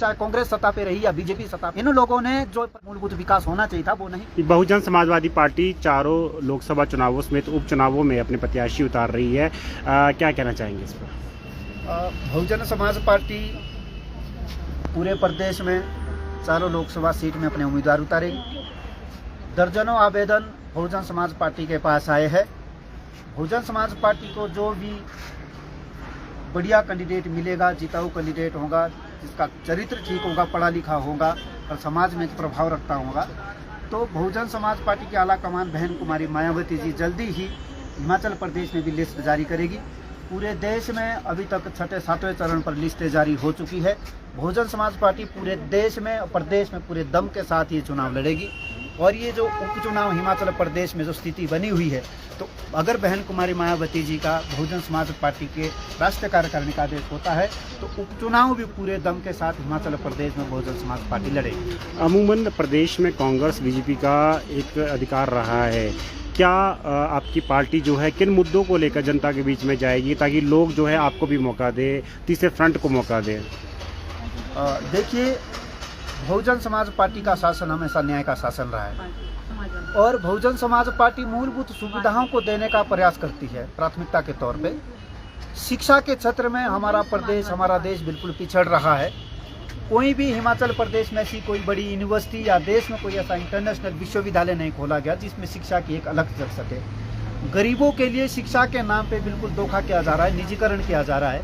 चाहे कांग्रेस सत्ता पे रही या बीजेपी सत्ता पे, इन लोगों ने जो मूलभूत विकास होना चाहिए था वो नहीं। बहुजन समाजवादी पार्टी चारों लोकसभा चुनावों समेत उपचुनावों में अपने प्रत्याशी उतार रही है, क्या कहना चाहेंगे इस पर? बहुजन समाज पार्टी पूरे प्रदेश में चारों लोकसभा सीट में अपने उम्मीदवार उतारेगी। दर्जनों आवेदन बहुजन समाज पार्टी के पास आए हैं। बहुजन समाज पार्टी को जो भी बढ़िया कैंडिडेट मिलेगा, जिताऊ कैंडिडेट होगा, जिसका चरित्र ठीक होगा, पढ़ा लिखा होगा और समाज में प्रभाव रखता होगा, तो बहुजन समाज पार्टी की आला कमान बहन कुमारी मायावती जी जल्दी ही हिमाचल प्रदेश में भी लिस्ट जारी करेगी। पूरे देश में अभी तक 6वें चरण पर लिस्टें जारी हो चुकी है। बहुजन समाज पार्टी पूरे देश में, प्रदेश में पूरे दम के साथ ये चुनाव लड़ेगी। और ये जो उपचुनाव हिमाचल प्रदेश में जो स्थिति बनी हुई है, तो अगर बहन कुमारी मायावती जी का बहुजन समाज पार्टी के राष्ट्रीय कार्यकारिणी का आदेश होता है, तो उपचुनाव भी पूरे दम के साथ हिमाचल प्रदेश में बहुजन समाज पार्टी लड़ेगी। अमूमन प्रदेश में कांग्रेस बीजेपी का एक अधिकार रहा है, क्या आपकी पार्टी जो है किन मुद्दों को लेकर जनता के बीच में जाएगी ताकि लोग जो है आपको भी मौका दे, तीसरे फ्रंट को मौका दे? देखिए, बहुजन समाज पार्टी का शासन हमेशा न्याय का शासन रहा है और बहुजन समाज पार्टी मूलभूत सुविधाओं को देने का प्रयास करती है। प्राथमिकता के तौर पे शिक्षा के क्षेत्र में हमारा प्रदेश, हमारा देश बिल्कुल पिछड़ रहा है। कोई भी हिमाचल प्रदेश में ऐसी कोई बड़ी यूनिवर्सिटी या देश में कोई ऐसा इंटरनेशनल विश्वविद्यालय नहीं खोला गया जिसमें शिक्षा की एक अलग जग सके। गरीबों के लिए शिक्षा के नाम पे बिल्कुल धोखा किया जा रहा है, निजीकरण किया जा रहा है।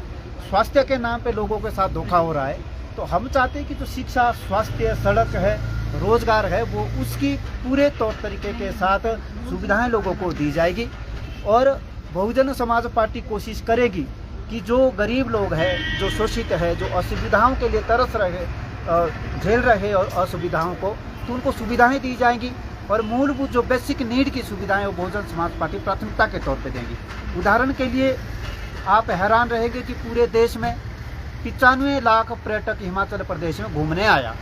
स्वास्थ्य के नाम पे लोगों के साथ धोखा हो रहा है। तो हम चाहते हैं कि जो शिक्षा, स्वास्थ्य, सड़क है, रोजगार है, वो उसकी पूरे तौर तरीके के साथ सुविधाएं लोगों को दी जाएगी। और बहुजन समाज पार्टी कोशिश करेगी कि जो गरीब लोग हैं, जो शोषित है, जो असुविधाओं के लिए तरस रहे, झेल रहे और असुविधाओं को, तो उनको सुविधाएं दी जाएंगी। और मूलभूत जो बेसिक नीड की सुविधाएं वो बहुजन समाज पार्टी प्राथमिकता के तौर पे देंगी। उदाहरण के लिए आप हैरान रहेंगे कि पूरे देश में 95 लाख पर्यटक हिमाचल प्रदेश में घूमने आया,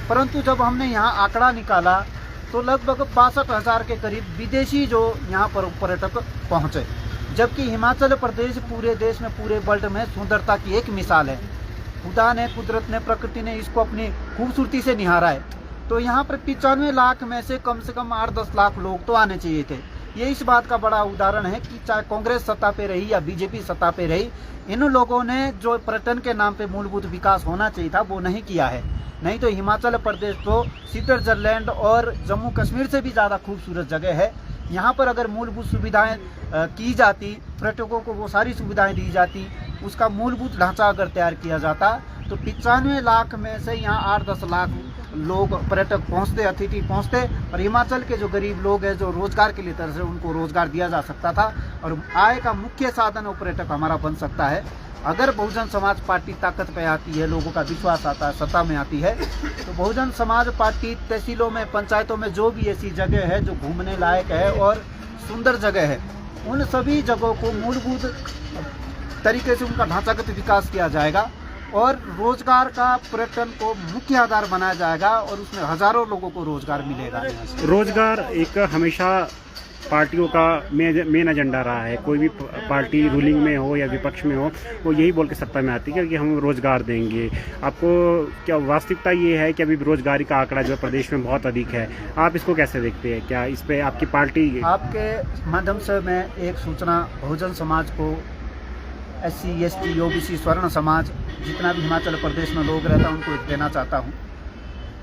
परंतु जब हमने यहाँ आंकड़ा निकाला तो लगभग 62,000 के करीब विदेशी जो यहाँ पर पर्यटक पहुँचे, जबकि हिमाचल प्रदेश पूरे देश में, पूरे वर्ल्ड में सुंदरता की एक मिसाल है। खुदा ने, कुदरत ने, प्रकृति ने इसको अपनी खूबसूरती से निहारा है। तो यहाँ पर 95 लाख में से कम 8-10 लाख लोग तो आने चाहिए थे। ये इस बात का बड़ा उदाहरण है कि चाहे कांग्रेस सत्ता पे रही या बीजेपी सत्ता पे रही, इन लोगों ने जो पर्यटन के नाम पे मूलभूत विकास होना चाहिए था वो नहीं किया है। नहीं तो हिमाचल प्रदेश तो स्विट्जरलैंड और जम्मू कश्मीर से भी ज़्यादा खूबसूरत जगह है। यहाँ पर अगर मूलभूत सुविधाएं की जाती, पर्यटकों को वो सारी सुविधाएं दी जाती, उसका मूलभूत ढांचा अगर तैयार किया जाता, तो 95 लाख में से यहाँ 8-10 लाख लोग, पर्यटक पहुँचते, अतिथि पहुँचते, और हिमाचल के जो गरीब लोग हैं, जो रोजगार के लिए तरसे, उनको रोजगार दिया जा सकता था और आय का मुख्य साधन वो पर्यटक हमारा बन सकता है। अगर बहुजन समाज पार्टी ताकत पे आती है, लोगों का विश्वास आता है, सत्ता में आती है, तो बहुजन समाज पार्टी तहसीलों में, पंचायतों में जो भी ऐसी जगह है जो घूमने लायक है और सुंदर जगह है, उन सभी जगहों को मूलभूत तरीके से उनका ढांचागत विकास किया जाएगा और रोजगार का, पर्यटन को मुख्य आधार बनाया जाएगा और उसमें हजारों लोगों को रोजगार मिलेगा। रोजगार एक हमेशा पार्टियों का मेन एजेंडा रहा है। कोई भी पार्टी रूलिंग में हो या विपक्ष में हो, वो यही बोल के सत्ता में आती है कि हम रोजगार देंगे। आपको क्या वास्तविकता ये है कि अभी बेरोजगारी का आंकड़ा जो है प्रदेश में बहुत अधिक है, आप इसको कैसे देखते हैं? क्या इस पे आपकी पार्टी? आपके माध्यम से मैं एक सूचना बहुजन समाज को, SC, ST, OBC, स्वर्ण समाज, जितना भी हिमाचल प्रदेश में लोग रहता हैं, उनको देना चाहता हूँ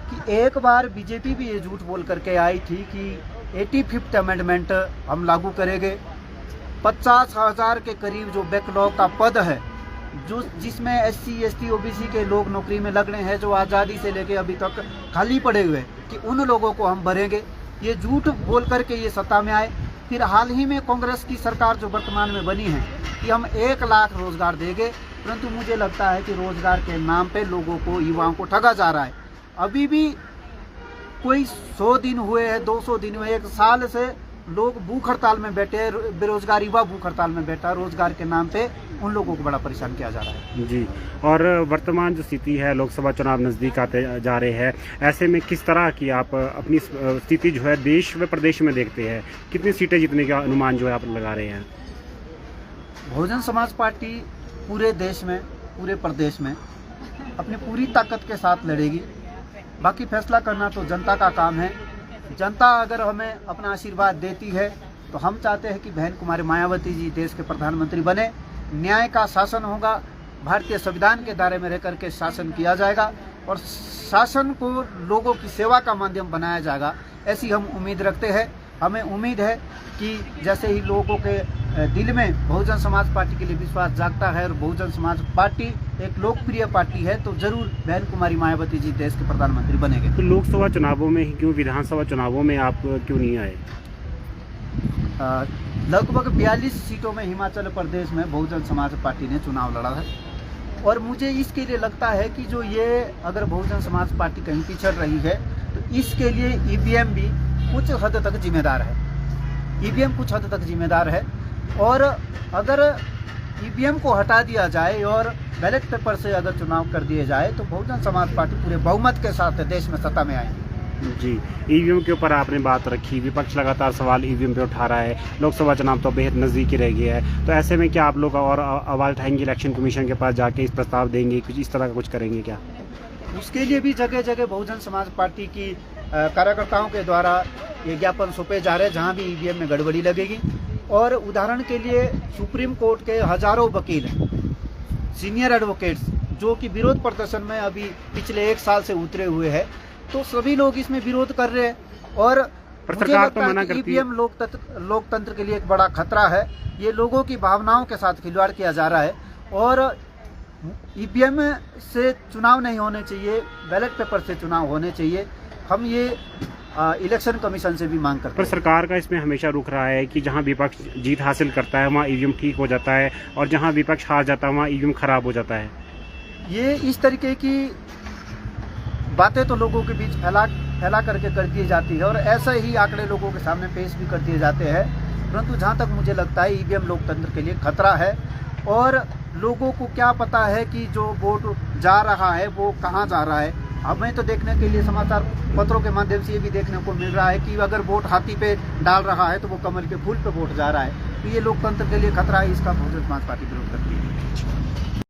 कि एक बार बीजेपी भी ये झूठ बोल करके आई थी कि 85th अमेंडमेंट हम लागू करेंगे। 50,000 के करीब जो बैकलॉग का पद है, जो जिसमें SC, ST, OBC के लोग नौकरी में लग रहे हैं, जो आज़ादी से लेके अभी तक खाली पड़े हुए हैं, कि उन लोगों को हम भरेंगे। ये झूठ बोल करके ये सत्ता में आए। फिर हाल ही में कांग्रेस की सरकार जो वर्तमान में बनी है कि हम 1 लाख रोजगार देंगे, परंतु मुझे लगता है कि रोजगार के नाम पे लोगों को, युवाओं को ठगा जा रहा है। अभी भी कोई 100 दिन हुए हैं, 200 दिन हुए, 1 साल से लोग भूख हड़ताल में बैठे हैं, बेरोजगार युवा भूख हड़ताल में बैठा है। रोजगार के नाम पे उन लोगों को बड़ा परेशान किया जा रहा है जी। और वर्तमान जो स्थिति है, लोकसभा चुनाव नज़दीक आते जा रहे हैं, ऐसे में किस तरह की आप अपनी स्थिति जो है देश व प्रदेश में देखते हैं? कितनी सीटें जीतने का अनुमान जो है आप लगा रहे हैं? बहुजन समाज पार्टी पूरे देश में, पूरे प्रदेश में अपनी पूरी ताकत के साथ लड़ेगी। बाकी फैसला करना तो जनता का काम है। जनता अगर हमें अपना आशीर्वाद देती है तो हम चाहते हैं कि बहन कुमारी मायावती जी देश के प्रधानमंत्री बने, न्याय का शासन होगा, भारतीय संविधान के दायरे में रहकर के शासन किया जाएगा और शासन को लोगों की सेवा का माध्यम बनाया जाएगा, ऐसी हम उम्मीद रखते हैं। हमें उम्मीद है कि जैसे ही लोगों के दिल में बहुजन समाज पार्टी के लिए विश्वास जागता है और बहुजन समाज पार्टी एक लोकप्रिय पार्टी है, तो जरूर बहन कुमारी मायावती जी देश के प्रधानमंत्री बनेंगे। तो लोकसभा चुनावों में ही क्यों, विधानसभा चुनावों में आप क्यों नहीं आए? लगभग 42 सीटों में हिमाचल प्रदेश में बहुजन समाज पार्टी ने चुनाव लड़ा है और मुझे इसके लिए लगता है कि जो ये अगर बहुजन समाज पार्टी कहीं पिछड़ रही है तो इसके लिए ईवीएम भी कुछ हद तक जिम्मेदार है। ईवीएम कुछ हद तक जिम्मेदार है और अगर ईवीएम को हटा दिया जाए और बैलेट पेपर से अगर चुनाव कर दिए जाए तो बहुजन समाज पार्टी पूरे बहुमत के साथ देश में सत्ता में आएगी। जी, ईवीएम के ऊपर आपने बात रखी, विपक्ष लगातार सवाल ईवीएम पे उठा रहा है, लोकसभा चुनाव तो बेहद नज़दीकी रह गया है, तो ऐसे में क्या आप लोग और आवाज़ उठाएंगे, इलेक्शन कमीशन के पास जाके इस प्रस्ताव देंगे, कुछ इस तरह का कुछ करेंगे क्या? उसके लिए भी जगह जगह बहुजन समाज पार्टी की कार्यकर्ताओं के द्वारा ये ज्ञापन सौंपे जा रहे हैं जहाँ भी ईवीएम में गड़बड़ी लगेगी। और उदाहरण के लिए सुप्रीम कोर्ट के हजारों वकील, सीनियर एडवोकेट्स जो कि विरोध प्रदर्शन में अभी पिछले 1 साल से उतरे हुए हैं, तो सभी लोग इसमें विरोध कर रहे हैं और सरकार तो मना करती है। ईवीएम लोकतंत्र के लिए एक बड़ा खतरा है। ये लोगों की भावनाओं के साथ खिलवाड़ किया जा रहा है और ईवीएम से चुनाव नहीं होने चाहिए, बैलेट पेपर से चुनाव होने चाहिए। हम ये इलेक्शन कमीशन से भी मांग करते हैं। पर सरकार का इसमें हमेशा रुख रहा है कि जहां विपक्ष जीत हासिल करता है वहां ईवीएम ठीक हो जाता है और जहां विपक्ष हार जाता है वहां ईवीएम खराब हो जाता है। ये इस तरीके की बातें तो लोगों के बीच फैला करके कर दी जाती है और ऐसे ही आंकड़े लोगों के सामने पेश भी कर दिए जाते हैं, परंतु जहाँ तक मुझे लगता है ईवीएम लोकतंत्र के लिए खतरा है और लोगों को क्या पता है कि जो वोट जा रहा है वो कहाँ जा रहा है। हमें तो देखने के लिए समाचार पत्रों के माध्यम से ये भी देखने को मिल रहा है कि अगर वोट हाथी पे डाल रहा है तो वो कमल के फूल पे वोट जा रहा है, तो ये लोकतंत्र के लिए खतरा है। इसका बहुजन समाज पार्टी विरोध करती है।